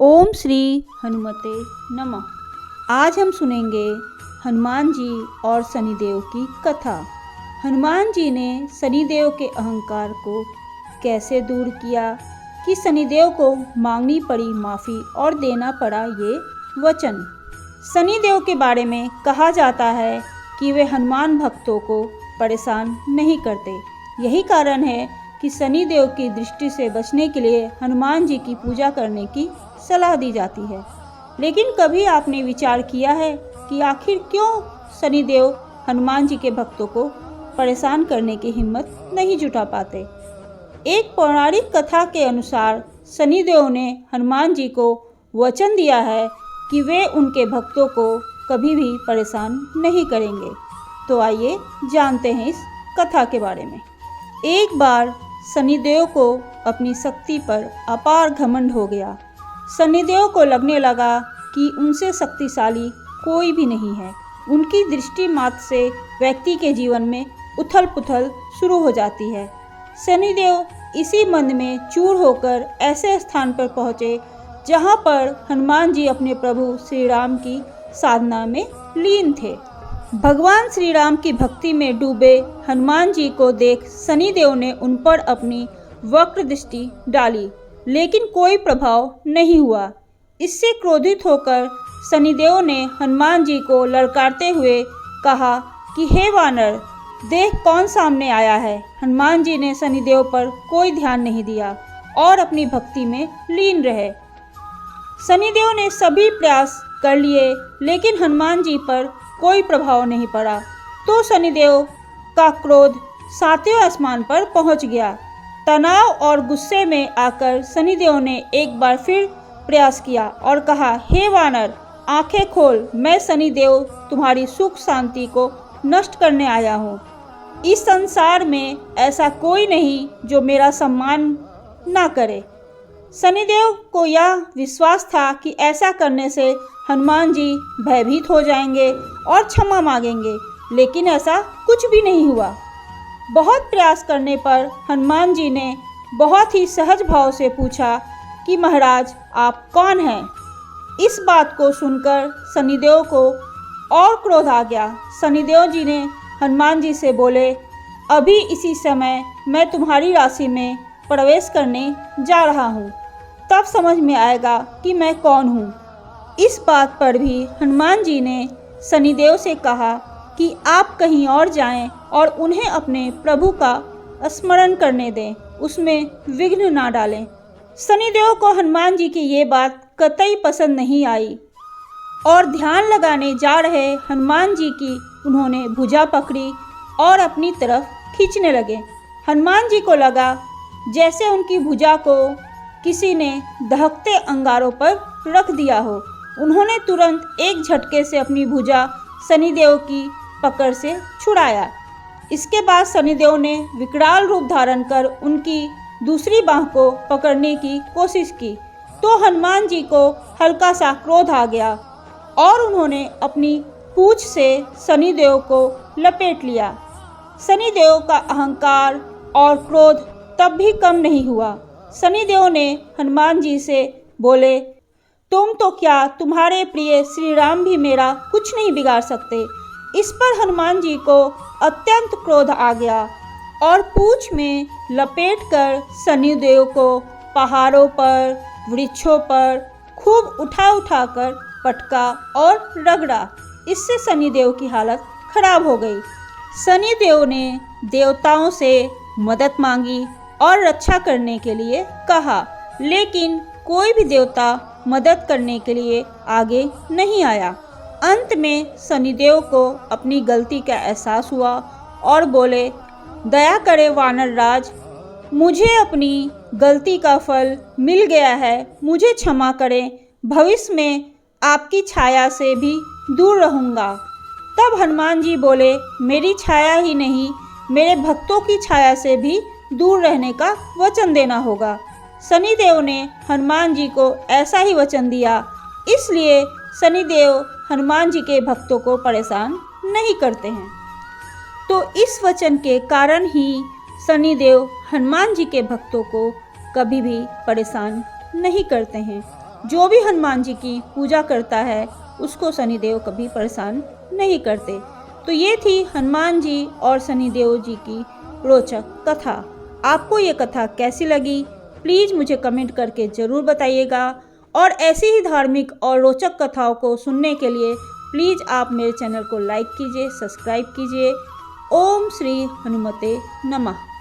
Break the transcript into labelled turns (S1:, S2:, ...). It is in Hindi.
S1: ओम श्री हनुमते नमः। आज हम सुनेंगे हनुमान जी और शनिदेव की कथा। हनुमान जी ने शनिदेव के अहंकार को कैसे दूर किया कि शनिदेव को मांगनी पड़ी माफ़ी और देना पड़ा ये वचन। शनिदेव के बारे में कहा जाता है कि वे हनुमान भक्तों को परेशान नहीं करते। यही कारण है कि शनिदेव की दृष्टि से बचने के लिए हनुमान जी की पूजा करने की सलाह दी जाती है। लेकिन कभी आपने विचार किया है कि आखिर क्यों शनिदेव हनुमान जी के भक्तों को परेशान करने की हिम्मत नहीं जुटा पाते? एक पौराणिक कथा के अनुसार शनिदेव ने हनुमान जी को वचन दिया है कि वे उनके भक्तों को कभी भी परेशान नहीं करेंगे। तो आइए जानते हैं इस कथा के बारे में। एक बार शनिदेव को अपनी शक्ति पर अपार घमंड हो गया। शनिदेव को लगने लगा कि उनसे शक्तिशाली कोई भी नहीं है। उनकी दृष्टि मात्र से व्यक्ति के जीवन में उथल पुथल शुरू हो जाती है। शनिदेव इसी मंद में चूर होकर ऐसे स्थान पर पहुँचे जहाँ पर हनुमान जी अपने प्रभु श्री राम की साधना में लीन थे। भगवान श्री राम की भक्ति में डूबे हनुमान जी को देख शनिदेव ने उन पर अपनी वक्र दृष्टि डाली, लेकिन कोई प्रभाव नहीं हुआ। इससे क्रोधित होकर शनिदेव ने हनुमान जी को ललकारते हुए कहा कि हे वानर, देख कौन सामने आया है। हनुमान जी ने शनिदेव पर कोई ध्यान नहीं दिया और अपनी भक्ति में लीन रहे। शनिदेव ने सभी प्रयास कर लिए, लेकिन हनुमान जी पर कोई प्रभाव नहीं पड़ा। तो शनिदेव का क्रोध सातवें आसमान पर पहुंच गया। तनाव और गुस्से में आकर शनिदेव ने एक बार फिर प्रयास किया और कहा, हे वानर, आंखें खोल। मैं शनिदेव तुम्हारी सुख शांति को नष्ट करने आया हूँ। इस संसार में ऐसा कोई नहीं जो मेरा सम्मान ना करे। शनिदेव को यह विश्वास था कि ऐसा करने से हनुमान जी भयभीत हो जाएंगे और क्षमा मांगेंगे, लेकिन ऐसा कुछ भी नहीं हुआ। बहुत प्रयास करने पर हनुमान जी ने बहुत ही सहज भाव से पूछा कि महाराज, आप कौन हैं? इस बात को सुनकर शनिदेव को और क्रोध आ गया। शनिदेव जी ने हनुमान जी से बोले, अभी इसी समय मैं तुम्हारी राशि में प्रवेश करने जा रहा हूँ, तब समझ में आएगा कि मैं कौन हूँ। इस बात पर भी हनुमान जी ने शनिदेव से कहा कि आप कहीं और जाएं और उन्हें अपने प्रभु का स्मरण करने दें, उसमें विघ्न ना डालें। शनिदेव को हनुमान जी की ये बात कतई पसंद नहीं आई और ध्यान लगाने जा रहे हनुमान जी की उन्होंने भुजा पकड़ी और अपनी तरफ खींचने लगे। हनुमान जी को लगा जैसे उनकी भुजा को किसी ने दहकते अंगारों पर रख दिया हो। उन्होंने तुरंत एक झटके से अपनी भुजा शनिदेव की पकड़ से छुड़ाया। इसके बाद शनिदेव ने विकराल रूप धारण कर उनकी दूसरी बाह को पकड़ने की कोशिश की, तो हनुमान जी को हल्का सा क्रोध आ गया और उन्होंने अपनी पूंछ से शनिदेव को लपेट लिया। शनिदेव का अहंकार और क्रोध तब भी कम नहीं हुआ। शनिदेव ने हनुमान जी से बोले, तुम तो क्या, तुम्हारे प्रिय श्री राम भी मेरा कुछ नहीं बिगाड़ सकते। इस पर हनुमान जी को अत्यंत क्रोध आ गया और पूंछ में लपेटकर शनिदेव को पहाड़ों पर, वृक्षों पर खूब उठा उठाकर पटका और रगड़ा। इससे शनिदेव की हालत खराब हो गई। शनिदेव ने देवताओं से मदद मांगी और रक्षा करने के लिए कहा, लेकिन कोई भी देवता मदद करने के लिए आगे नहीं आया। अंत में शनिदेव को अपनी गलती का एहसास हुआ और बोले, दया करे वानर राज, मुझे अपनी गलती का फल मिल गया है, मुझे क्षमा करें। भविष्य में आपकी छाया से भी दूर रहूँगा। तब हनुमान जी बोले, मेरी छाया ही नहीं, मेरे भक्तों की छाया से भी दूर रहने का वचन देना होगा। शनिदेव ने हनुमान जी को ऐसा ही वचन दिया। इसलिए शनिदेव हनुमान जी के भक्तों को परेशान नहीं करते हैं। तो इस वचन के कारण ही शनिदेव हनुमान जी के भक्तों को कभी भी परेशान नहीं करते हैं। जो भी हनुमान जी की पूजा करता है उसको शनिदेव कभी परेशान नहीं करते। तो ये थी हनुमान जी और शनिदेव जी की रोचक कथा। आपको ये कथा कैसी लगी प्लीज़ मुझे कमेंट करके ज़रूर बताइएगा, और ऐसी ही धार्मिक और रोचक कथाओं को सुनने के लिए प्लीज़ आप मेरे चैनल को लाइक कीजिए, सब्सक्राइब कीजिए। ओम श्री हनुमते नमः।